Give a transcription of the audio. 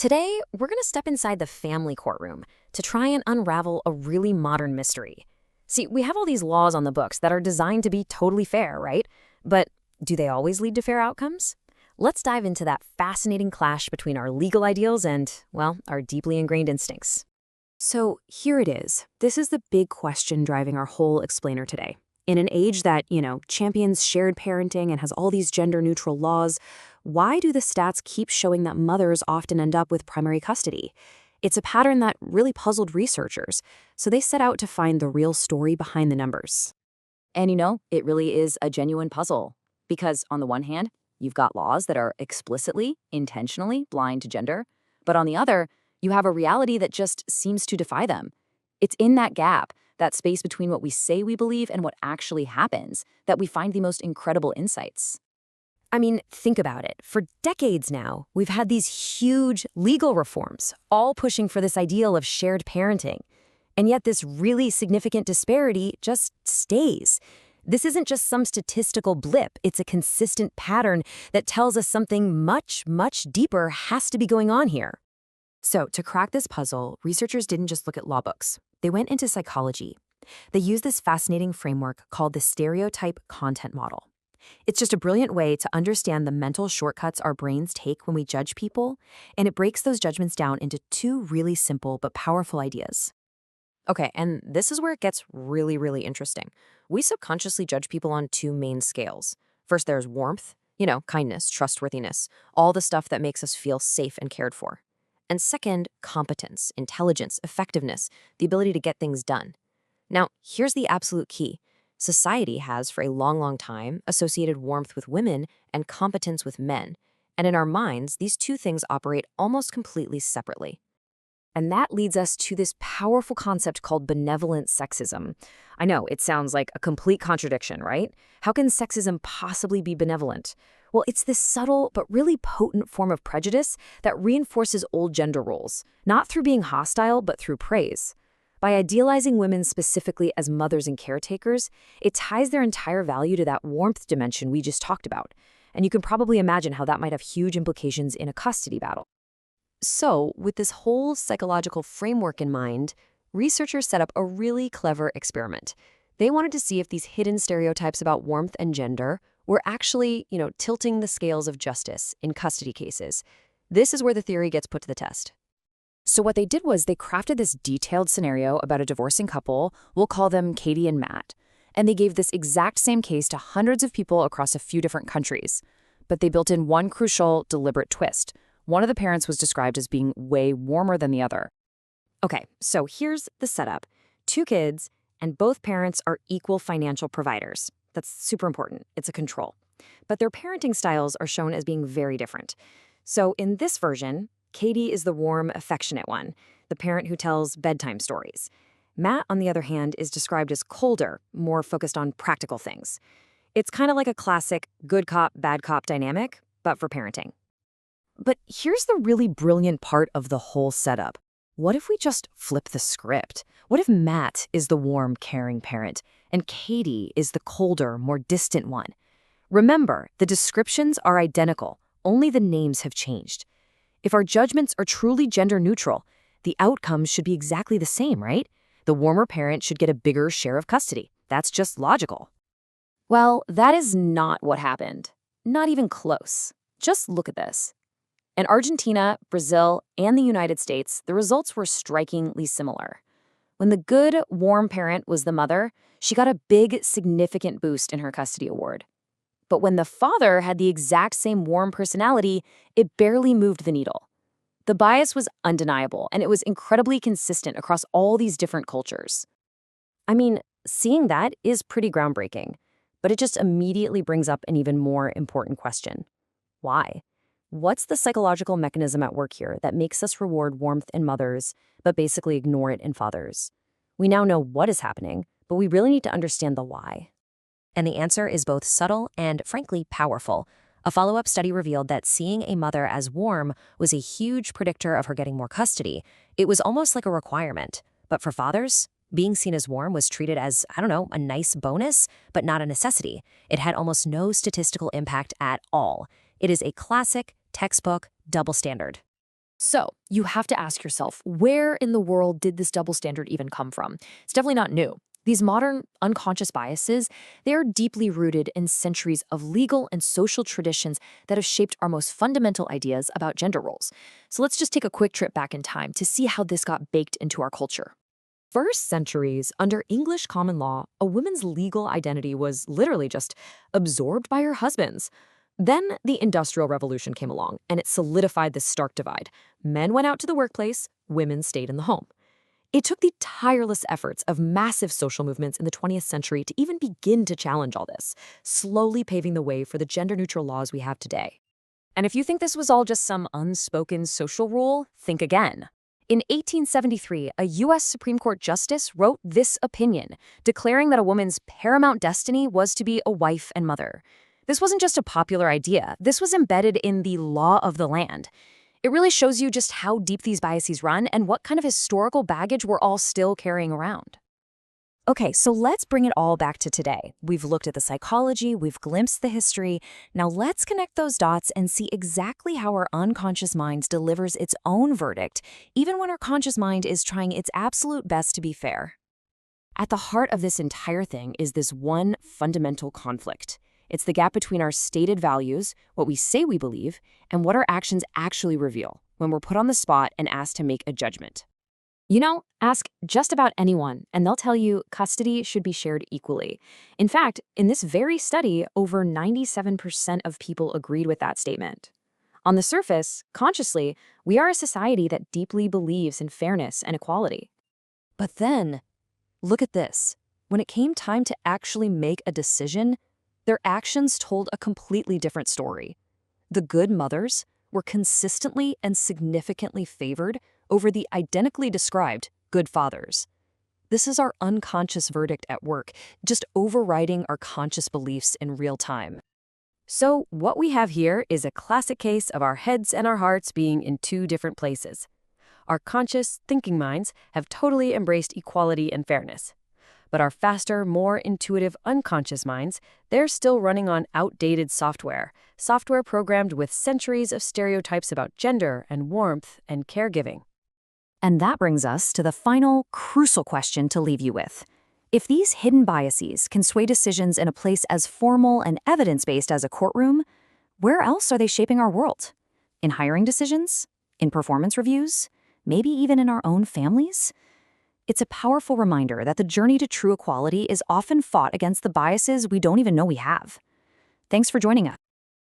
Today, we're going to step inside the family courtroom to try and unravel a really modern mystery. See, we have all these laws on the books that are designed to be totally fair, right? But do they always lead to fair outcomes? Let's dive into that fascinating clash between our legal ideals and, well, our deeply ingrained instincts. So here it is. This is the big question driving our whole explainer today. In an age that, champions shared parenting and has all these gender-neutral laws, why do the stats keep showing that mothers often end up with primary custody? It's a pattern that really puzzled researchers, so they set out to find the real story behind the numbers. And it really is a genuine puzzle. Because on the one hand, you've got laws that are explicitly, intentionally blind to gender, but on the other, you have a reality that just seems to defy them. It's in that gap, that space between what we say we believe and what actually happens, that we find the most incredible insights. I mean, think about it. For decades now, we've had these huge legal reforms, all pushing for this ideal of shared parenting. And yet this really significant disparity just stays. This isn't just some statistical blip. It's a consistent pattern that tells us something much, much deeper has to be going on here. So to crack this puzzle, researchers didn't just look at law books. They went into psychology. They used this fascinating framework called the stereotype content model. It's just a brilliant way to understand the mental shortcuts our brains take when we judge people, and it breaks those judgments down into two really simple but powerful ideas. Okay, and this is where it gets really, really interesting. We subconsciously judge people on two main scales. First, there's warmth, kindness, trustworthiness, all the stuff that makes us feel safe and cared for. And second, competence, intelligence, effectiveness, the ability to get things done. Now, here's the absolute key. Society has, for a long, long time, associated warmth with women and competence with men. And in our minds, these two things operate almost completely separately. And that leads us to this powerful concept called benevolent sexism. I know, it sounds like a complete contradiction, right? How can sexism possibly be benevolent? Well, it's this subtle but really potent form of prejudice that reinforces old gender roles, not through being hostile, but through praise. By idealizing women specifically as mothers and caretakers, it ties their entire value to that warmth dimension we just talked about. And you can probably imagine how that might have huge implications in a custody battle. So, with this whole psychological framework in mind, researchers set up a really clever experiment. They wanted to see if these hidden stereotypes about warmth and gender were actually, tilting the scales of justice in custody cases. This is where the theory gets put to the test. So what they did was they crafted this detailed scenario about a divorcing couple. We'll call them Katie and Matt. And they gave this exact same case to hundreds of people across a few different countries. But they built in one crucial, deliberate twist. One of the parents was described as being way warmer than the other. Okay, so here's the setup. Two kids, and both parents are equal financial providers. That's super important. It's a control. But their parenting styles are shown as being very different. So in this version, Katie is the warm, affectionate one, the parent who tells bedtime stories. Matt, on the other hand, is described as colder, more focused on practical things. It's kind of like a classic good cop, bad cop dynamic, but for parenting. But here's the really brilliant part of the whole setup. What if we just flip the script? What if Matt is the warm, caring parent, and Katie is the colder, more distant one? Remember, the descriptions are identical, only the names have changed. If our judgments are truly gender neutral, the outcomes should be exactly the same, right? The warmer parent should get a bigger share of custody. That's just logical. Well, that is not what happened. Not even close. Just look at this. In Argentina, Brazil, and the United States, the results were strikingly similar. When the good, warm parent was the mother, she got a big, significant boost in her custody award. But when the father had the exact same warm personality, it barely moved the needle. The bias was undeniable, and it was incredibly consistent across all these different cultures. I mean, seeing that is pretty groundbreaking, but it just immediately brings up an even more important question. Why? What's the psychological mechanism at work here that makes us reward warmth in mothers, but basically ignore it in fathers? We now know what is happening, but we really need to understand the why. And the answer is both subtle and, frankly, powerful. A follow-up study revealed that seeing a mother as warm was a huge predictor of her getting more custody. It was almost like a requirement. But for fathers, being seen as warm was treated as, a nice bonus, but not a necessity. It had almost no statistical impact at all. It is a classic, textbook, double standard. So, you have to ask yourself, where in the world did this double standard even come from? It's definitely not new. These modern unconscious biases, they are deeply rooted in centuries of legal and social traditions that have shaped our most fundamental ideas about gender roles. So let's just take a quick trip back in time to see how this got baked into our culture. First centuries, under English common law, a woman's legal identity was literally just absorbed by her husband's. Then the Industrial Revolution came along, and it solidified this stark divide. Men went out to the workplace, women stayed in the home. It took the tireless efforts of massive social movements in the 20th century to even begin to challenge all this, slowly paving the way for the gender-neutral laws we have today. And if you think this was all just some unspoken social rule, think again. In 1873, a U.S. Supreme Court justice wrote this opinion, declaring that a woman's paramount destiny was to be a wife and mother. This wasn't just a popular idea, this was embedded in the law of the land. It really shows you just how deep these biases run and what kind of historical baggage we're all still carrying around. Okay, so let's bring it all back to today. We've looked at the psychology, we've glimpsed the history. Now let's connect those dots and see exactly how our unconscious mind delivers its own verdict, even when our conscious mind is trying its absolute best to be fair. At the heart of this entire thing is this one fundamental conflict. It's the gap between our stated values, what we say we believe, and what our actions actually reveal when we're put on the spot and asked to make a judgment. You know, ask just about anyone, and they'll tell you custody should be shared equally. In fact, in this very study, over 97% of people agreed with that statement. On the surface, consciously, we are a society that deeply believes in fairness and equality. But then, look at this. When it came time to actually make a decision, their actions told a completely different story. The good mothers were consistently and significantly favored over the identically described good fathers. This is our unconscious verdict at work, just overriding our conscious beliefs in real time. So what we have here is a classic case of our heads and our hearts being in two different places. Our conscious, thinking minds have totally embraced equality and fairness. But our faster, more intuitive, unconscious minds, they're still running on outdated software programmed with centuries of stereotypes about gender and warmth and caregiving. And that brings us to the final, crucial question to leave you with. If these hidden biases can sway decisions in a place as formal and evidence-based as a courtroom, where else are they shaping our world? In hiring decisions? In performance reviews? Maybe even in our own families? It's a powerful reminder that the journey to true equality is often fought against the biases we don't even know we have. Thanks for joining us.